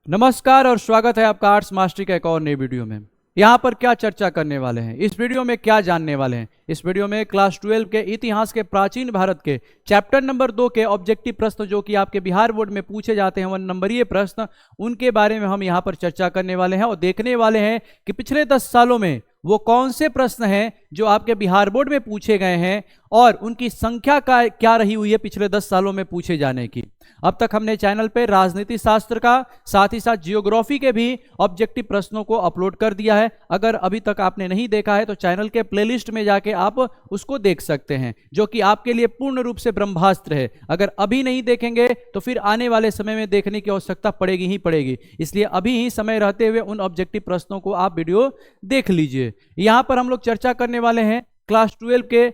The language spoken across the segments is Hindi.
नमस्कार और स्वागत है आपका आर्ट्स मास्टरी का एक और नई वीडियो में। यहाँ पर क्या चर्चा करने वाले हैं, इस वीडियो में क्या जानने वाले हैं। इस वीडियो में क्लास 12 के इतिहास के प्राचीन भारत के चैप्टर नंबर 2 के ऑब्जेक्टिव प्रश्न जो कि आपके बिहार बोर्ड में पूछे जाते हैं 1 नंबरीय प्रश्न, उनके बारे में हम यहाँ पर चर्चा करने वाले हैं और देखने वाले हैं कि पिछले 10 सालों में वो कौन से प्रश्न हैं जो आपके बिहार बोर्ड में पूछे गए हैं और उनकी संख्या का क्या रही हुई है पिछले 10 सालों में पूछे जाने की। अब तक हमने चैनल पे राजनीति शास्त्र का साथ ही साथ जियोग्राफी के भी ऑब्जेक्टिव प्रश्नों को अपलोड कर दिया है। अगर अभी तक आपने नहीं देखा है तो चैनल के प्लेलिस्ट में जाके आप उसको देख सकते हैं, जो कि आपके लिए पूर्ण रूप से ब्रह्मास्त्र है। अगर अभी नहीं देखेंगे तो फिर आने वाले समय में देखने की आवश्यकता पड़ेगी ही पड़ेगी, इसलिए अभी ही समय रहते हुए उन ऑब्जेक्टिव प्रश्नों को आप वीडियो देख लीजिए। यहां पर हम लोग चर्चा करने वाले हैं क्लास 12 के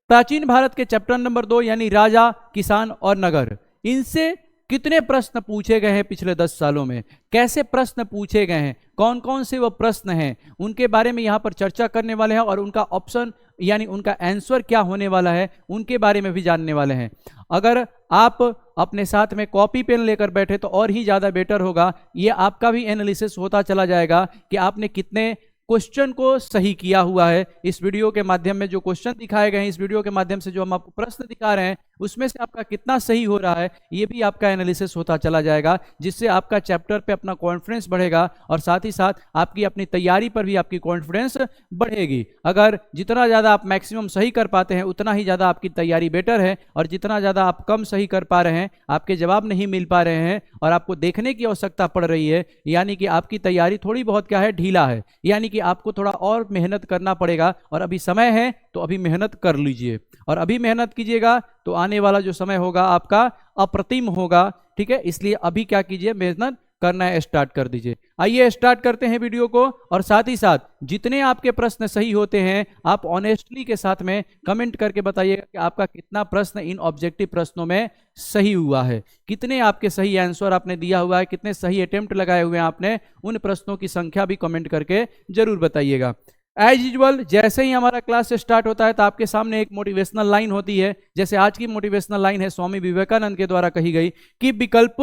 प्राचीन भारत के चैप्टर नंबर 2 यानी राजा, किसान और नगर। इनसे कितने प्रश्न पूछे गए हैं पिछले 10 सालों में, कैसे प्रश्न पूछे गए हैं, कौन कौन से वो प्रश्न हैं, उनके बारे में यहां पर चर्चा करने वाले हैं और उनका ऑप्शन यानी उनका आंसर क्या होने वाला है उनके बारे में भी जानने वाले हैं। अगर आप अपने साथ में कॉपी पेन लेकर बैठे तो और ही ज़्यादा बेटर होगा। ये आपका भी एनालिसिस होता चला जाएगा कि आपने कितने क्वेश्चन को सही किया हुआ है। इस वीडियो के माध्यम में जो क्वेश्चन दिखाए गए हैं, इस वीडियो के माध्यम से जो हम आपको प्रश्न दिखा रहे हैं, उसमें से आपका कितना सही हो रहा है ये भी आपका एनालिसिस होता चला जाएगा, जिससे आपका चैप्टर पे अपना कॉन्फिडेंस बढ़ेगा और साथ ही साथ आपकी अपनी तैयारी पर भी आपकी कॉन्फिडेंस बढ़ेगी। अगर जितना ज़्यादा आप मैक्सिमम सही कर पाते हैं उतना ही ज़्यादा आपकी तैयारी बेटर है, और जितना ज़्यादा आप कम सही कर पा रहे हैं, आपके जवाब नहीं मिल पा रहे हैं और आपको देखने की आवश्यकता पड़ रही है, यानी कि आपकी तैयारी थोड़ी बहुत क्या है, ढीला है, यानी कि आपको थोड़ा और मेहनत करना पड़ेगा। और अभी समय है तो अभी मेहनत कर लीजिए, और अभी मेहनत कीजिएगा तो आने वाला जो समय होगा आपका अप्रतिम होगा। ठीक है, इसलिए अभी क्या कीजिए, मेहनत करना है, स्टार्ट कर दीजिए। आइए स्टार्ट करते हैं वीडियो को, और साथ ही साथ जितने आपके प्रश्न सही होते हैं आप ऑनेस्टली के साथ में कमेंट करके बताइएगा कि आपका कितना प्रश्न इन ऑब्जेक्टिव प्रश्नों में सही हुआ है, कितने आपके सही आंसर आपने दिया हुआ है, कितने सही अटेम्प्ट लगाए हुए हैं आपने, उन प्रश्नों की संख्या भी कमेंट करके जरूर बताइएगा। एज यूजुअल जैसे ही हमारा क्लास स्टार्ट होता है तो आपके सामने एक मोटिवेशनल लाइन होती है। जैसे आज की मोटिवेशनल लाइन है स्वामी विवेकानंद के द्वारा कही गई कि विकल्प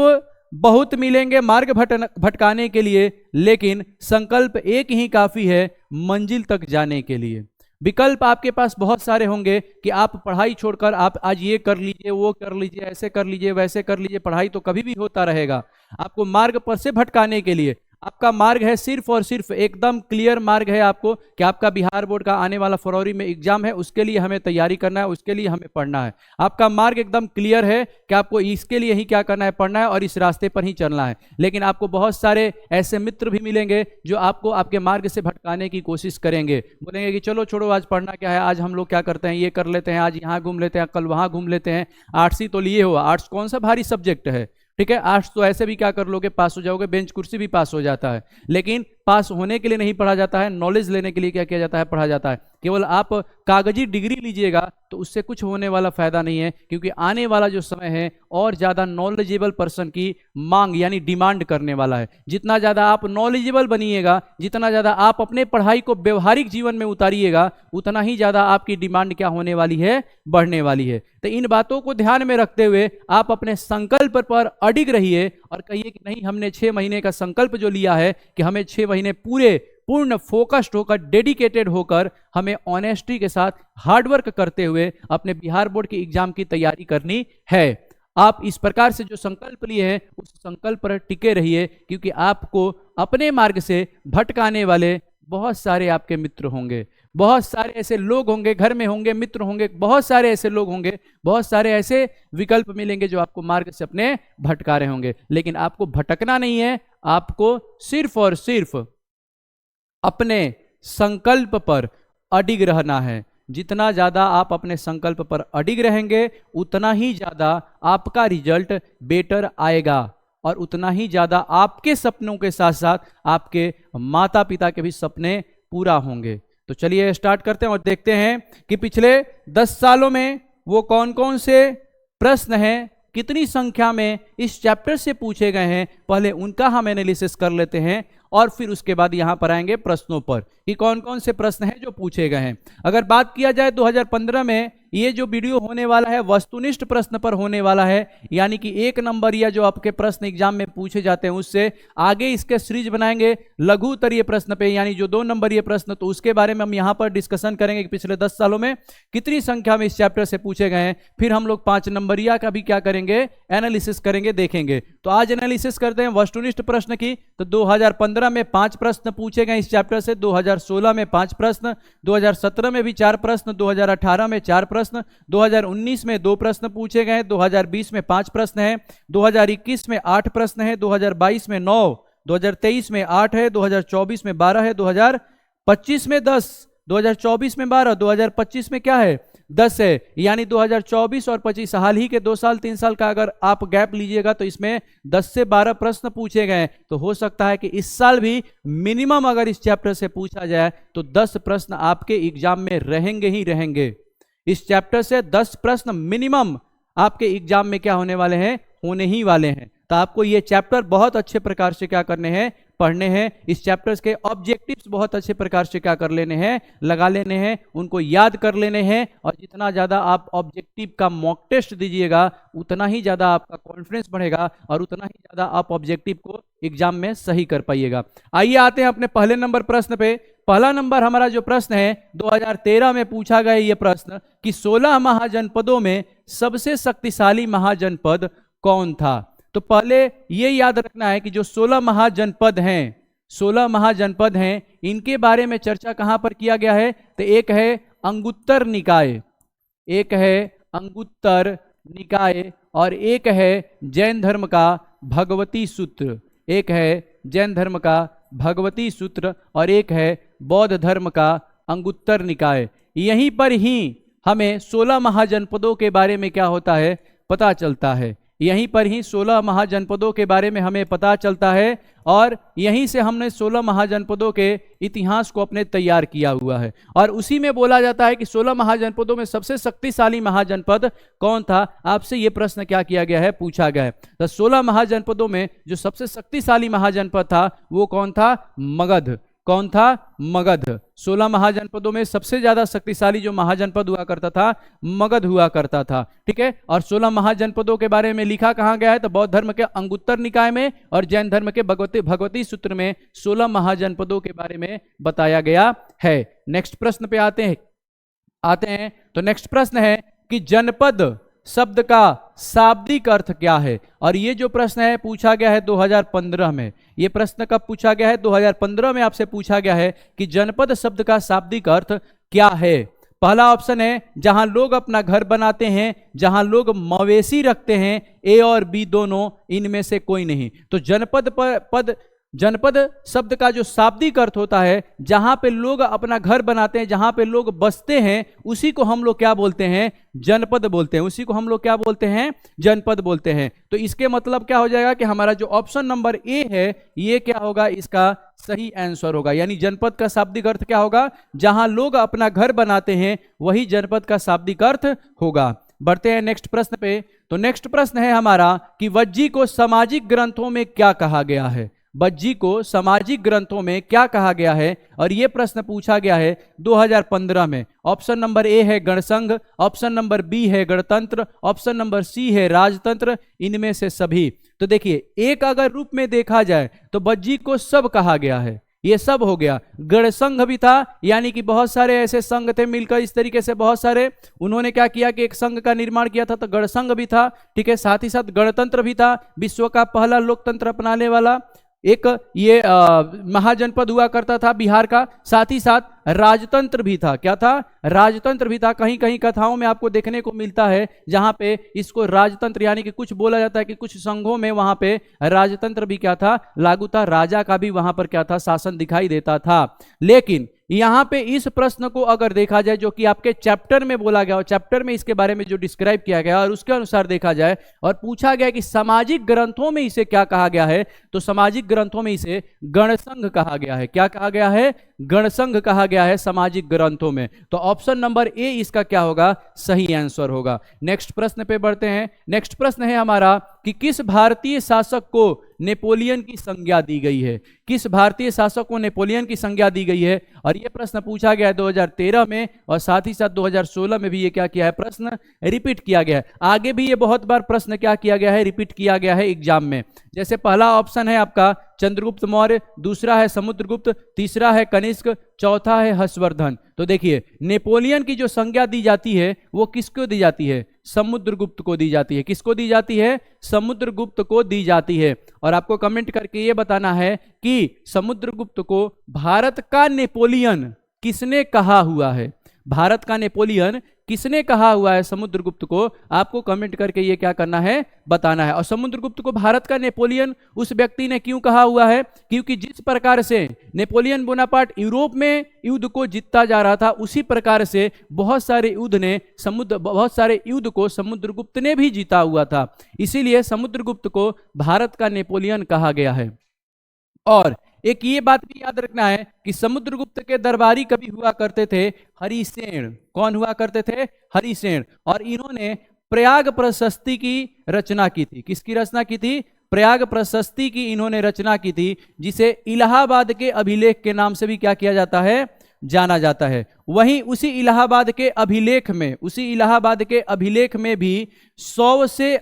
बहुत मिलेंगे मार्ग भटकाने के लिए, लेकिन संकल्प एक ही काफी है मंजिल तक जाने के लिए। विकल्प आपके पास बहुत सारे होंगे कि आप पढ़ाई छोड़कर आप आज ये कर लीजिए, वो कर लीजिए, ऐसे कर लीजिए, वैसे कर लीजिए, पढ़ाई तो कभी भी होता रहेगा। आपको मार्ग पर से भटकाने के लिए आपका मार्ग है सिर्फ और सिर्फ एकदम क्लियर मार्ग है आपको कि आपका बिहार बोर्ड का आने वाला फरवरी में एग्जाम है, उसके लिए हमें तैयारी करना है, उसके लिए हमें पढ़ना है। आपका मार्ग एकदम क्लियर है कि आपको इसके लिए ही क्या करना है, पढ़ना है और इस रास्ते पर ही चलना है। लेकिन आपको बहुत सारे ऐसे मित्र भी मिलेंगे जो आपको आपके मार्ग से भटकाने की कोशिश करेंगे, बोलेंगे कि चलो छोड़ो, आज पढ़ना क्या है, आज हम लोग क्या करते हैं, ये कर लेते हैं, आज यहाँ घूम लेते हैं, कल वहाँ घूम लेते हैं। आर्ट्स ही तो लिए हो, आर्ट्स कौन सा भारी सब्जेक्ट है। ठीक है, आर्ट्स तो ऐसे भी क्या कर लोगे, पास हो जाओगे, बेंच कुर्सी भी पास हो जाता है। लेकिन पास होने के लिए नहीं पढ़ा जाता है, नॉलेज लेने के लिए क्या किया जाता है, पढ़ा जाता है। केवल आप कागजी डिग्री लीजिएगा तो उससे कुछ होने वाला फायदा नहीं है, क्योंकि आने वाला जो समय है और ज्यादा नॉलेजेबल पर्सन की मांग यानी डिमांड करने वाला है। जितना ज्यादा आप नॉलेजेबल बनिएगा, जितना ज्यादा आप अपने पढ़ाई को व्यवहारिक जीवन में उतारिएगा, उतना ही ज्यादा आपकी डिमांड क्या होने वाली है, बढ़ने वाली है। तो इन बातों को ध्यान में रखते हुए आप अपने संकल्प पर अडिग रहिए और कहिए कि नहीं, हमने 6 महीने का संकल्प जो लिया है कि हमें 6 महीने पूर्ण फोकस्ड होकर, डेडिकेटेड होकर, हमें ऑनेस्टी के साथ हार्डवर्क करते हुए अपने बिहार बोर्ड की एग्जाम की तैयारी करनी है। आप इस प्रकार से जो संकल्प लिए हैं उस संकल्प पर टिके रहिए, क्योंकि आपको अपने मार्ग से भटकाने वाले बहुत सारे आपके मित्र होंगे, बहुत सारे ऐसे लोग होंगे, घर में होंगे, मित्र होंगे, बहुत सारे ऐसे लोग होंगे, बहुत सारे ऐसे विकल्प मिलेंगे जो आपको मार्ग से अपने भटका रहे होंगे। लेकिन आपको भटकना नहीं है, आपको सिर्फ और सिर्फ अपने संकल्प पर अडिग रहना है। जितना ज्यादा आप अपने संकल्प पर अडिग रहेंगे उतना ही ज्यादा आपका रिजल्ट बेटर आएगा, और उतना ही ज्यादा आपके सपनों के साथ साथ आपके माता पिता के भी सपने पूरा होंगे। तो चलिए स्टार्ट करते हैं और देखते हैं कि पिछले 10 सालों में वो कौन कौन से प्रश्न हैं, कितनी संख्या में इस चैप्टर से पूछे गए हैं। पहले उनका हम एनालिसिस कर लेते हैं और फिर उसके बाद यहां पर आएंगे प्रश्नों पर कि कौन कौन से प्रश्न हैं जो पूछे गए हैं। अगर बात किया जाए 2015 में ये जो वीडियो होने वाला है वस्तुनिष्ठ प्रश्न पर होने वाला है, यानी कि 1 नंबर या जो आपके प्रश्न एग्जाम में पूछे जाते हैं उससे आगे इसके सीरीज बनाएंगे लघु उत्तरीय प्रश्न पे, यानी जो 2 नंबरीय प्रश्न, तो उसके बारे में हम यहां पर डिस्कशन करेंगे कि पिछले 10 सालों में कितनी संख्या में इस चैप्टर से पूछे गए हैं। फिर हम लोग 5 नंबरिया का भी क्या करेंगे, एनालिसिस करेंगे, देखेंगे। तो आज एनालिसिस करते हैं वस्तुनिष्ठ प्रश्न की। तो 2015 में 5 प्रश्न पूछे गए इस चैप्टर से, 2016 में 5 प्रश्न, 2017 में भी 4 प्रश्न, 2018 में 4 प्रश्न, 2019 में 2 प्रश्न पूछे गए, 2020 में 5 प्रश्न हैं, 2021 में 8 प्रश्न हैं, 2022 में 9, 2023 में 8 है, 2024 में 12 है, 2025 में 10, 2024 में 12, 2025 में क्या है 10 है। यानी 2024 और 25 हाल ही के 2 साल 3 साल का अगर आप गैप लीजिएगा तो इसमें 10 से 12 प्रश्न पूछे गए। तो हो सकता है कि इस साल भी मिनिमम अगर इस चैप्टर से पूछा जाए तो 10 प्रश्न आपके एग्जाम में रहेंगे ही रहेंगे। इस चैप्टर से 10 प्रश्न मिनिमम आपके एग्जाम में क्या होने वाले हैं, होने ही वाले हैं। तो आपको ये चैप्टर बहुत अच्छे प्रकार से क्या करने हैं, पढ़ने हैं। इस चैप्टर्स के ऑब्जेक्टिव्स बहुत अच्छे प्रकार से क्या कर लेने हैं, लगा लेने हैं, उनको याद कर लेने हैं। और जितना ज़्यादा आप ऑब्जेक्टिव का मॉक टेस्ट दीजिएगा उतना ही ज़्यादा आपका कॉन्फिडेंस बढ़ेगा और उतना ही ज़्यादा आप ऑब्जेक्टिव को एग्जाम में सही कर पाइएगा। आइए आते हैं अपने पहले नंबर प्रश्न पे। पहला नंबर हमारा जो प्रश्न है 2013 में पूछा गया ये प्रश्न कि 16 महाजनपदों में सबसे शक्तिशाली महाजनपद कौन था। तो पहले ये याद रखना है कि जो 16 महाजनपद हैं, 16 महाजनपद हैं, इनके बारे में चर्चा कहां पर किया गया है। तो एक है अंगुत्तर निकाय, एक है अंगुत्तर निकाय, और एक है जैन धर्म का भगवती सूत्र, एक है जैन धर्म का भगवती सूत्र, और एक है बौद्ध धर्म का अंगुत्तर निकाय। यहीं पर ही हमें 16 महाजनपदों के बारे में क्या होता है, पता चलता है। यहीं पर ही 16 महाजनपदों के बारे में हमें पता चलता है और यहीं से हमने 16 महाजनपदों के इतिहास को अपने तैयार किया हुआ है। और उसी में बोला जाता है कि 16 महाजनपदों में सबसे शक्तिशाली महाजनपद कौन था। आपसे ये प्रश्न क्या किया गया है, पूछा गया है। तो 16 महाजनपदों में जो सबसे शक्तिशाली महाजनपद था वो कौन था, मगध। कौन था, मगध। 16 महाजनपदों में सबसे ज्यादा शक्तिशाली जो महाजनपद हुआ करता था मगध हुआ करता था। ठीक है, और 16 महाजनपदों के बारे में लिखा कहां गया है, तो बौद्ध धर्म के अंगुत्तर निकाय में और जैन धर्म के भगवती सूत्र में 16 महाजनपदों के बारे में बताया गया है। नेक्स्ट प्रश्न पे आते हैं। तो नेक्स्ट प्रश्न है कि जनपद शब्द का शाब्दिक अर्थ क्या है। और ये जो प्रश्न है पूछा गया है 2015 में। ये प्रश्न कब पूछा गया है, 2015 में आपसे पूछा गया है कि जनपद शब्द का शाब्दिक अर्थ क्या है। पहला ऑप्शन है जहां लोग अपना घर बनाते हैं, जहां लोग मवेशी रखते हैं, ए और बी दोनों, इनमें से कोई नहीं। तो जनपद शब्द का जो शाब्दिक अर्थ होता है जहां पे लोग अपना घर बनाते हैं, जहां पे लोग बसते हैं, उसी को हम लोग क्या बोलते हैं, जनपद बोलते हैं। उसी को हम लोग क्या बोलते हैं, जनपद बोलते हैं। तो इसके मतलब क्या हो जाएगा कि हमारा जो ऑप्शन नंबर ए है ये क्या होगा, इसका सही आंसर होगा। यानी जनपद का शाब्दिक अर्थ क्या होगा, जहां लोग अपना घर बनाते हैं वही जनपद का शाब्दिक अर्थ होगा। बढ़ते हैं नेक्स्ट प्रश्न पे। तो नेक्स्ट प्रश्न है हमारा कि वज्जी को सामाजिक ग्रंथों में क्या कहा गया है। वज्जी को सामाजिक ग्रंथों में क्या कहा गया है, और यह प्रश्न पूछा गया है 2015 में। ऑप्शन नंबर ए है गणसंघ, ऑप्शन नंबर बी है गणतंत्र, ऑप्शन नंबर सी है राजतंत्र, इनमें से सभी। तो देखिए एक अगर रूप में देखा जाए तो वज्जी को सब कहा गया है, ये सब हो गया। गणसंघ भी था, यानी कि बहुत सारे ऐसे संघ थे मिलकर इस तरीके से बहुत सारे, उन्होंने क्या किया कि एक संघ का निर्माण किया था, तो गणसंघ भी था। ठीक है, साथ ही साथ गणतंत्र भी था, विश्व का पहला लोकतंत्र अपनाने वाला एक ये महाजनपद हुआ करता था बिहार का। साथ ही साथ राजतंत्र भी था। क्या था, राजतंत्र भी था। कहीं कहीं कथाओं में आपको देखने को मिलता है जहां पे इसको राजतंत्र, यानी कि कुछ बोला जाता है कि कुछ संघों में वहां पे राजतंत्र भी क्या था, लागू था। राजा का भी वहां पर क्या था, शासन दिखाई देता था। लेकिन यहां पे इस प्रश्न को अगर देखा जाए जो कि आपके चैप्टर में बोला गया और चैप्टर में इसके बारे में जो डिस्क्राइब किया गया और उसके अनुसार देखा जाए और पूछा गया कि सामाजिक ग्रंथों में इसे क्या कहा गया है, तो सामाजिक ग्रंथों में इसे गणसंघ कहा गया है। क्या कहा गया है, गणसंघ कहा गया है सामाजिक ग्रंथों में। तो ऑप्शन नंबर ए इसका क्या होगा, सही आंसर होगा। नेक्स्ट प्रश्न पे बढ़ते हैं। नेक्स्ट प्रश्न है हमारा कि किस भारतीय शासक को नेपोलियन की संज्ञा दी गई है? किस भारतीय शासक को नेपोलियन की संज्ञा दी गई है? और यह प्रश्न पूछा गया है 2013 में, और साथ ही साथ 2016 में भी ये क्या किया है, प्रश्न रिपीट किया गया है। आगे भी ये बहुत बार प्रश्न क्या किया गया है, रिपीट किया गया है एग्जाम में। जैसे पहला ऑप्शन है आपका चंद्रगुप्त मौर्य, दूसरा है समुद्रगुप्त, तीसरा है कनिष्क, चौथा है हर्षवर्धन। तो देखिए, नेपोलियन की जो संज्ञा दी जाती है वो किसको दी जाती है? समुद्रगुप्त को दी जाती है। किसको दी जाती है? समुद्रगुप्त को दी जाती है। और आपको कमेंट करके ये बताना है कि समुद्रगुप्त को भारत का नेपोलियन किसने कहा हुआ है? भारत का नेपोलियन किसने कहा हुआ है समुद्रगुप्त को? आपको कमेंट करके ये क्या करना है, बताना है। और समुद्रगुप्त को भारत का नेपोलियन उस व्यक्ति ने क्यों कहा हुआ है? क्योंकि जिस प्रकार से नेपोलियन बोनापार्ट यूरोप में युद्ध को जीतता जा रहा था, उसी प्रकार से बहुत सारे युद्ध को समुद्रगुप्त ने भी जीता हुआ था। इसीलिए समुद्रगुप्त को भारत का नेपोलियन कहा गया है। और एक ये बात भी याद रखना है कि समुद्रगुप्त के दरबारी कभी हुआ करते थे हरिसेन। कौन हुआ करते थे? हरिसेन। और इन्होंने प्रयाग प्रशस्ति की रचना की थी। किसकी रचना की थी? प्रयाग प्रशस्ति की इन्होंने रचना की थी, जिसे इलाहाबाद के अभिलेख के नाम से भी क्या किया जाता है, जाना जाता है। वहीं उसी इलाहाबाद के अभिलेख में भी 100 से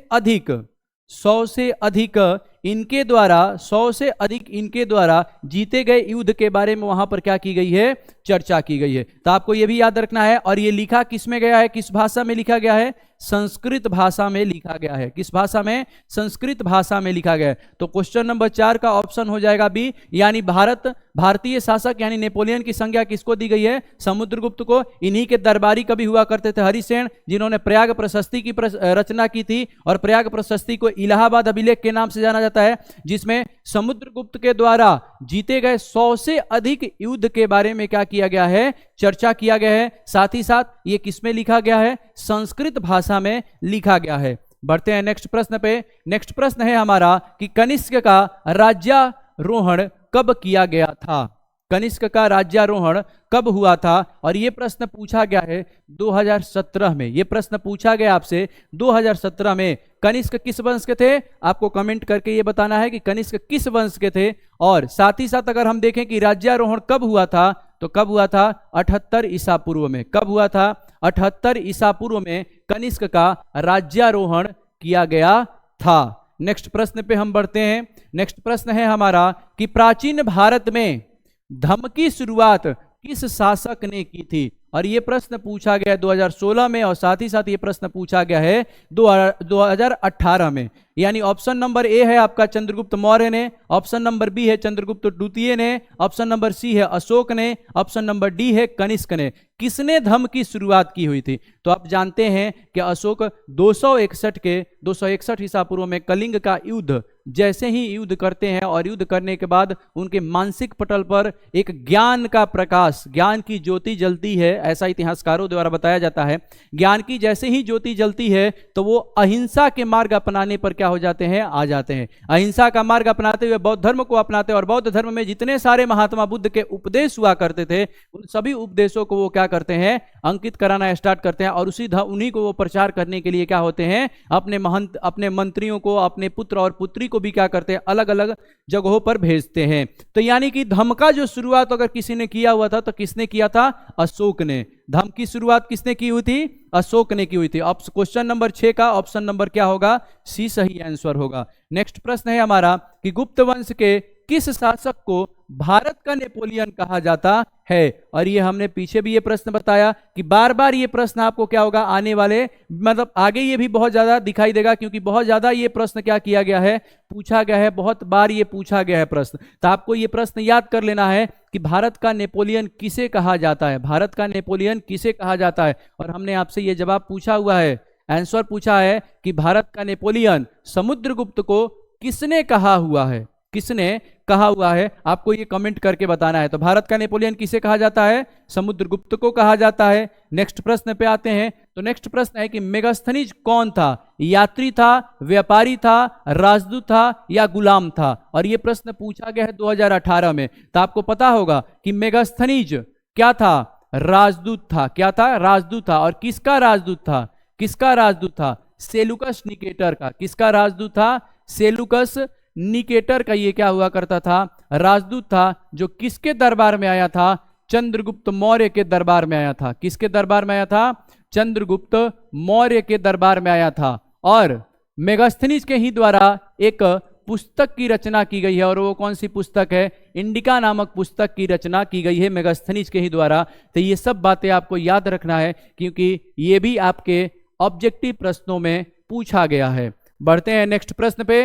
अधिक इनके द्वारा जीते गए युद्ध के बारे में वहां पर क्या की गई है, चर्चा की गई है। तो आपको यह भी याद रखना है। और ये लिखा किस में गया है, किस भाषा में लिखा गया है? संस्कृत भाषा में लिखा गया है। किस भाषा में? संस्कृत भाषा में लिखा गया है। तो क्वेश्चन नंबर 4 का ऑप्शन हो जाएगा बी, यानी भारतीय शासक यानी नेपोलियन की संज्ञा किसको दी गई है? समुद्रगुप्त को। इन्हीं के दरबारी कभी हुआ करते थे हरिसेन, जिन्होंने प्रयाग प्रशस्ति की रचना की थी। और प्रयाग प्रशस्ति को इलाहाबाद अभिलेख के नाम से जाना जाता है, जिसमें समुद्रगुप्त के द्वारा जीते गए 100 से अधिक युद्ध के बारे में क्या किया गया है, चर्चा किया गया है। साथ ही साथ ये किस में लिखा गया है? संस्कृत भाषा में लिखा गया है। बढ़ते हैं नेक्स्ट प्रश्न पे। नेक्स्ट प्रश्न है हमारा कि कनिष्क का राज्यारोहण कब किया गया था? कनिष्क का राज्यारोहण कब हुआ था? और यह प्रश्न पूछा गया है 2017 में। यह प्रश्न पूछा गया आपसे 2017 में। कनिष्क किस वंश के थे? आपको कमेंट करके यह बताना है कि कनिष्क किस वंश के थे। और साथ ही साथ अगर हम देखें कि राज्यारोहण कब हुआ था, तो कब हुआ था? 78 ईसा पूर्व में। कब हुआ था? 78 ईसा पूर्व में कनिष्क का राज्यारोहण किया गया था। नेक्स्ट प्रश्न पे हम बढ़ते हैं। नेक्स्ट प्रश्न है हमारा कि प्राचीन भारत में धर्म की शुरुआत किस शासक ने की थी? और यह प्रश्न पूछा गया 2016 में, और साथ ही साथ ये प्रश्न पूछा गया है 2018 में। यानी ऑप्शन नंबर ए है आपका चंद्रगुप्त मौर्य ने, ऑप्शन नंबर बी है चंद्रगुप्त द्वितीय ने, ऑप्शन नंबर सी है अशोक ने, ऑप्शन नंबर डी है कनिष्क ने। किसने धर्म की शुरुआत की हुई थी? तो आप जानते हैं कि अशोक 261 ईसा पूर्व में कलिंग का युद्ध जैसे ही युद्ध करते हैं, और युद्ध करने के बाद उनके मानसिक पटल पर एक ज्ञान का प्रकाश, ज्ञान की ज्योति जलती है, ऐसा इतिहासकारों द्वारा बताया जाता है। ज्ञान की जैसे ही ज्योति जलती है तो वो अहिंसा के मार्ग अपनाने पर क्या हो जाते हैं, आ जाते हैं। अहिंसा का मार्ग अपनाते हुए बौद्ध धर्म को अपनाते हैं, और बौद्ध धर्म में जितने सारे महात्मा बुद्ध के उपदेश हुआ करते थे, उन सभी उपदेशों को वो क्या करते हैं, अंकित कराना स्टार्ट करते हैं। और उन्हीं को वो प्रचार करने के लिए क्या होते हैं, अपने मंत्रियों को, अपने पुत्र और पुत्री को भी क्या करते हैं, अलग अलग जगहों पर भेजते हैं। तो यानी कि धर्म का जो शुरुआत अगर किसी ने किया हुआ था तो किसने किया था? अशोक ने। धर्म की शुरुआत किसने की हुई थी? अशोक ने की हुई थी। अब क्वेश्चन नंबर 6 का ऑप्शन नंबर क्या होगा? सी सही आंसर होगा। नेक्स्ट प्रश्न है हमारा कि गुप्त वंश के किस शासक को भारत का नेपोलियन कहा जाता है? और ये हमने पीछे भी ये प्रश्न बताया कि बार बार ये प्रश्न आपको क्या होगा, आने वाले मतलब आगे ये भी बहुत ज्यादा दिखाई देगा, क्योंकि बहुत ज्यादा ये प्रश्न क्या किया गया है, पूछा गया है, बहुत बार ये पूछा गया है प्रश्न। तो आपको ये प्रश्न याद कर लेना है कि भारत का नेपोलियन किसे कहा जाता है, भारत का नेपोलियन किसे कहा जाता है। और हमने आपसे ये जवाब पूछा हुआ है, आंसर पूछा है कि भारत का नेपोलियन समुद्रगुप्त को किसने कहा हुआ है, किसने कहा हुआ है, आपको ये कमेंट करके बताना है। तो भारत का नेपोलियन किसे कहा जाता है? समुद्रगुप्त को कहा जाता है। नेक्स्ट प्रश्न पे आते हैं। तो नेक्स्ट प्रश्न है कि मेगास्थनीज कौन था? यात्री था, व्यापारी था, राजदूत था या गुलाम था? और ये प्रश्न पूछा गया है 2018 में। तो आपको पता होगा कि मेगास्थनीज क्या था? राजदूत था। क्या था? राजदूत था। और किसका राजदूत था? किसका राजदूत था? सेलुकस निकेटर का। किसका राजदूत था? सेलुकस निकेटर का ये क्या हुआ करता था, राजदूत था, जो किसके दरबार में आया था, चंद्रगुप्त मौर्य के दरबार में आया था। किसके दरबार में आया था, चंद्रगुप्त मौर्य के दरबार में आया था। और मेगास्थनीज के ही द्वारा एक पुस्तक की रचना की गई है, और वो कौन सी पुस्तक है, इंडिका नामक पुस्तक की रचना की गई है मेगास्थनीज के ही द्वारा। तो ये सब बातें आपको याद रखना है, क्योंकि ये भी आपके ऑब्जेक्टिव प्रश्नों में पूछा गया है। बढ़ते हैं नेक्स्ट प्रश्न पे।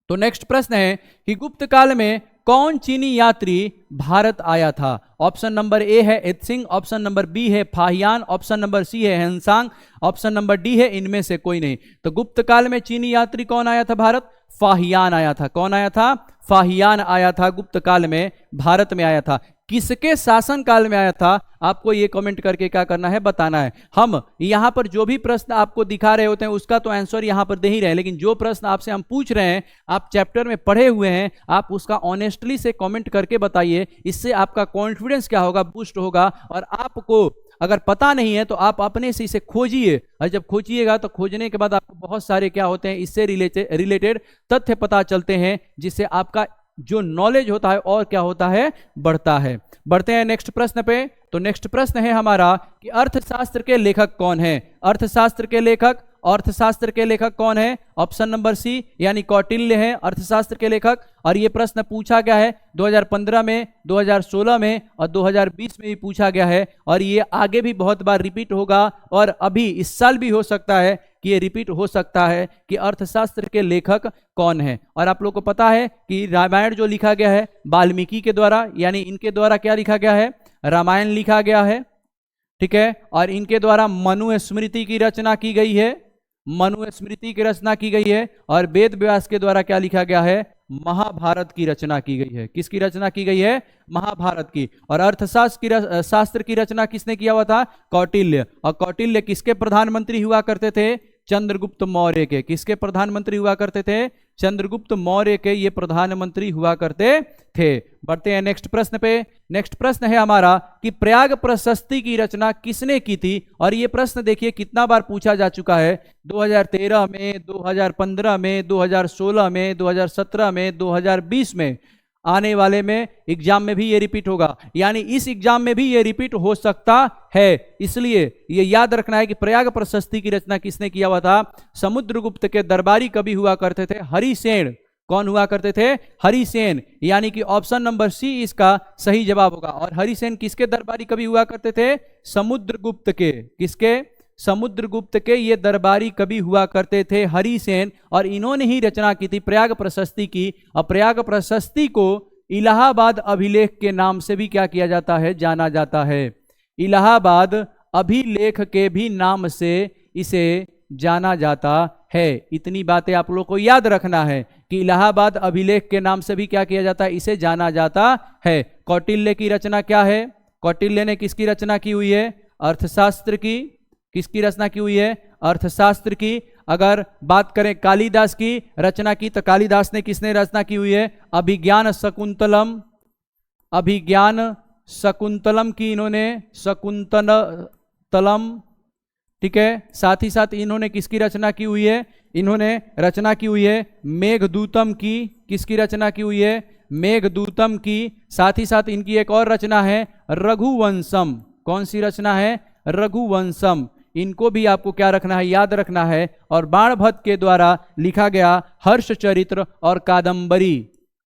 तो नेक्स्ट प्रश्न है कि गुप्त काल में कौन चीनी यात्री भारत आया था। ऑप्शन नंबर ए है एत्सिंग, ऑप्शन नंबर बी है फाहियान, ऑप्शन नंबर सी है हेनसांग, ऑप्शन नंबर डी है इनमें से कोई नहीं। तो गुप्त काल में चीनी यात्री कौन आया था भारत, फाहियान आया था। कौन आया था, फाहियान आया था, गुप्त काल में भारत में आया था। किसके शासन काल में आया था, आपको ये कमेंट करके क्या करना है, बताना है। हम यहां पर जो भी प्रश्न आपको दिखा रहे होते हैं उसका तो आंसर यहां पर दे ही रहे हैं, लेकिन जो प्रश्न आपसे हम पूछ रहे हैं, आप चैप्टर में पढ़े हुए हैं, आप उसका ऑनेस्टली से कमेंट करके बताइए। इससे आपका कॉन्फिडेंस क्या होगा, बूस्ट होगा। और आपको अगर पता नहीं है तो आप अपने से इसे खोजिए, और जब खोजिएगा तो खोजने के बाद आपको बहुत सारे क्या होते हैं, इससे रिलेटेड तथ्य पता चलते हैं, जिससे आपका जो नॉलेज होता है और क्या होता है, बढ़ता है। बढ़ते हैं नेक्स्ट प्रश्न पे। तो नेक्स्ट प्रश्न है हमारा कि अर्थशास्त्र के लेखक कौन है। अर्थशास्त्र के लेखक कौन है, ऑप्शन नंबर सी यानी कौटिल्य है अर्थशास्त्र के लेखक। और ये प्रश्न पूछा गया है 2015 में, 2016 में और 2020 में भी पूछा गया है, और ये आगे भी बहुत बार रिपीट होगा, और अभी इस साल भी हो सकता है कि ये रिपीट हो सकता है कि अर्थशास्त्र के लेखक कौन है। और आप लोग को पता है कि रामायण जो लिखा गया है वाल्मीकि के द्वारा, यानी इनके द्वारा क्या लिखा गया है, रामायण लिखा गया है, ठीक है। और इनके द्वारा मनुस्मृति की रचना की गई है, मनुस्मृति की रचना की गई है। और वेद व्यास के द्वारा क्या लिखा गया है, महाभारत की रचना की गई है। किसकी रचना की गई है, महाभारत की। और अर्थशास्त्र की रचना किसने किया हुआ था, कौटिल्य। और कौटिल्य किसके प्रधानमंत्री हुआ करते थे, चंद्रगुप्त मौर्य के। किसके प्रधानमंत्री हुआ करते थे, चंद्रगुप्त मौर्य के ये प्रधानमंत्री हुआ करते थे। बढ़ते हैं नेक्स्ट प्रश्न पे। नेक्स्ट प्रश्न है हमारा कि प्रयाग प्रशस्ति की रचना किसने की थी। और ये प्रश्न देखिए कितना बार पूछा जा चुका है, 2013 में, 2015 में, 2016 में, 2017 में, 2020 में। आने वाले में एग्जाम में भी ये रिपीट होगा, यानी इस एग्जाम में भी ये रिपीट हो सकता है। इसलिए ये याद रखना है कि प्रयाग प्रशस्ति की रचना किसने किया हुआ था, समुद्रगुप्त के दरबारी कवि हुआ करते थे हरिसेन। कौन हुआ करते थे, हरिसेन। यानी कि ऑप्शन नंबर सी इसका सही जवाब होगा। और हरिसेन किसके दरबारी कवि हुआ करते थे, समुद्रगुप्त के। किसके, समुद्रगुप्त के ये दरबारी कवि हुआ करते थे हरिसेन। और इन्होंने ही रचना की थी प्रयाग प्रशस्ति की। और प्रयाग प्रशस्ति को इलाहाबाद अभिलेख के नाम से भी क्या किया जाता है, जाना जाता है। इलाहाबाद अभिलेख के भी नाम से इसे जाना जाता है। इतनी बातें आप लोग को याद रखना है कि इलाहाबाद अभिलेख के नाम से भी क्या किया जाता है, इसे जाना जाता है। कौटिल्य की रचना क्या है, कौटिल्य ने किसकी रचना की हुई है, अर्थशास्त्र की। किसकी रचना की हुई है, अर्थशास्त्र की। अगर बात करें कालिदास की रचना की, तो कालिदास ने किसने रचना की हुई है, अभिज्ञान शकुंतलम। अभिज्ञान शकुंतलम की इन्होंने, शकुंतलम, ठीक है। साथ ही साथ इन्होंने किसकी रचना की हुई है, इन्होंने रचना की हुई है मेघदूतम की। किसकी रचना की हुई है, मेघदूतम की। साथ ही साथ इनकी एक और रचना है रघुवंशम। कौन सी रचना है, रघुवंशम। इनको भी आपको क्या रखना है, याद रखना है। और बाणभट्ट के द्वारा लिखा गया हर्षचरित्र और कादंबरी।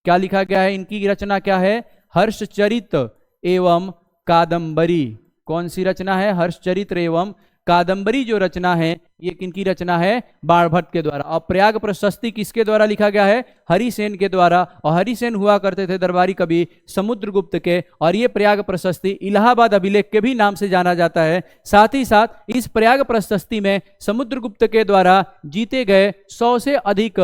क्या लिखा गया है, इनकी रचना क्या है, हर्षचरित्र एवं कादंबरी। कौन सी रचना है, हर्षचरित्र एवं कादंबरी जो रचना है ये किनकी रचना है, बाणभट्ट के द्वारा। और प्रयाग प्रशस्ति किसके द्वारा लिखा गया है, हरिसेन के द्वारा। और हरिसेन हुआ करते थे दरबारी कवि समुद्रगुप्त के। और ये प्रयाग प्रशस्ति इलाहाबाद अभिलेख के भी नाम से जाना जाता है। साथ ही साथ इस प्रयाग प्रशस्ति में समुद्रगुप्त के द्वारा जीते गए 100 से अधिक